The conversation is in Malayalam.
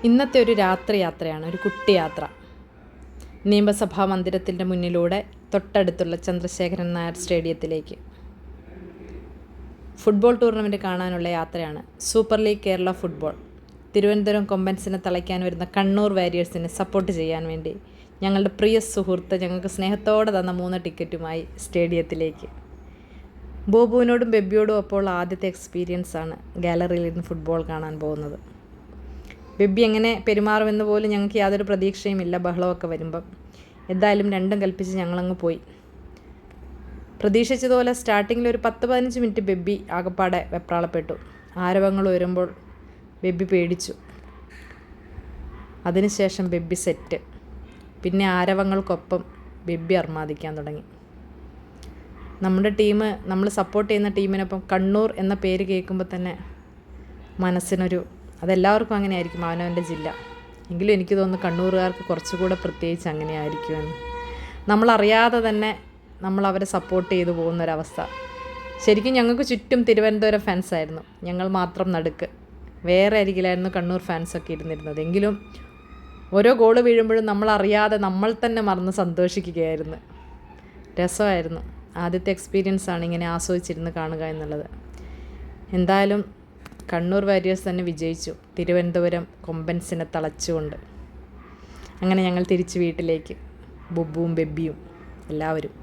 ഇന്നത്തെ ഒരു രാത്രി യാത്രയാണ്, ഒരു കുട്ടി യാത്ര. നിയമസഭാ മന്ദിരത്തിൻ്റെ മുന്നിലൂടെ തൊട്ടടുത്തുള്ള ചന്ദ്രശേഖരൻ നായർ സ്റ്റേഡിയത്തിലേക്ക് ഫുട്ബോൾ ടൂർണമെൻറ്റ് കാണാനുള്ള യാത്രയാണ്. Super league Kerala football Thiruvananthapuram കൊമ്പൻസിനെ തളയ്ക്കാൻ വരുന്ന കണ്ണൂർ വാരിയേഴ്സിനെ സപ്പോർട്ട് ചെയ്യാൻ വേണ്ടി ഞങ്ങളുടെ പ്രിയ സുഹൃത്ത് ഞങ്ങൾക്ക് സ്നേഹത്തോടെ തന്ന 3 ടിക്കറ്റുമായി സ്റ്റേഡിയത്തിലേക്ക്. ബോബുവിനോടും ബെബിയോടും അപ്പോൾ ആദ്യത്തെ എക്സ്പീരിയൻസ് ആണ് ഗാലറിയിൽ ഇരുന്ന് ഫുട്ബോൾ കാണാൻ പോകുന്നത്. ബെബി എങ്ങനെ പെരുമാറുമെന്ന് പോലും ഞങ്ങൾക്ക് യാതൊരു പ്രതീക്ഷയുമില്ല ബഹളമൊക്കെ വരുമ്പം. എന്തായാലും രണ്ടും കൽപ്പിച്ച് ഞങ്ങളങ്ങ് പോയി. പ്രതീക്ഷിച്ചതുപോലെ സ്റ്റാർട്ടിങ്ങിൽ ഒരു 10-15 മിനിറ്റ് ബെബി ആകപ്പാടെ വെപ്രാളപ്പെട്ടു. ആരവങ്ങൾ ഉയരുമ്പോൾ ബെബി പേടിച്ചു. അതിനുശേഷം ബെബി സെറ്റ്. പിന്നെ ആരവങ്ങൾക്കൊപ്പം ബെബി അർമാദിക്കാൻ തുടങ്ങി. നമ്മുടെ ടീം, നമ്മൾ സപ്പോർട്ട് ചെയ്യുന്ന ടീമിനൊപ്പം കണ്ണൂർ എന്ന പേര് കേൾക്കുമ്പോൾ തന്നെ മനസ്സിനൊരു, അതെല്ലാവർക്കും അങ്ങനെ ആയിരിക്കും അവനവൻ്റെ ജില്ല. എങ്കിലും എനിക്ക് തോന്നുന്നു കണ്ണൂറുകാർക്ക് കുറച്ചുകൂടെ പ്രത്യേകിച്ച് അങ്ങനെ ആയിരിക്കുമെന്ന്. നമ്മളറിയാതെ തന്നെ നമ്മൾ അവരെ സപ്പോർട്ട് ചെയ്തു പോകുന്നൊരവസ്ഥ. ശരിക്കും ഞങ്ങൾക്ക് ചുറ്റും തിരുവനന്തപുരം ഫാൻസായിരുന്നു, ഞങ്ങൾ മാത്രം നടുക്ക്. വേറെ അരികിലായിരുന്നു കണ്ണൂർ ഫാൻസൊക്കെ ഇരുന്നിരുന്നത്. എങ്കിലും ഓരോ ഗോള് വീഴുമ്പോഴും നമ്മളറിയാതെ നമ്മൾ തന്നെ മറന്ന് സന്തോഷിക്കുകയായിരുന്നു. രസമായിരുന്നു. ആദ്യത്തെ എക്സ്പീരിയൻസാണ് ഇങ്ങനെ ആസ്വദിച്ചിരുന്ന് കാണുക എന്നുള്ളത്. എന്തായാലും കണ്ണൂർ വാരിയേഴ്സ് തന്നെ വിജയിച്ചു, തിരുവനന്തപുരം കൊമ്പൻസിനെ തളച്ചുകൊണ്ട്. അങ്ങനെ ഞങ്ങൾ തിരിച്ച് വീട്ടിലേക്ക്, ബുബുവും ബെബിയും എല്ലാവരും.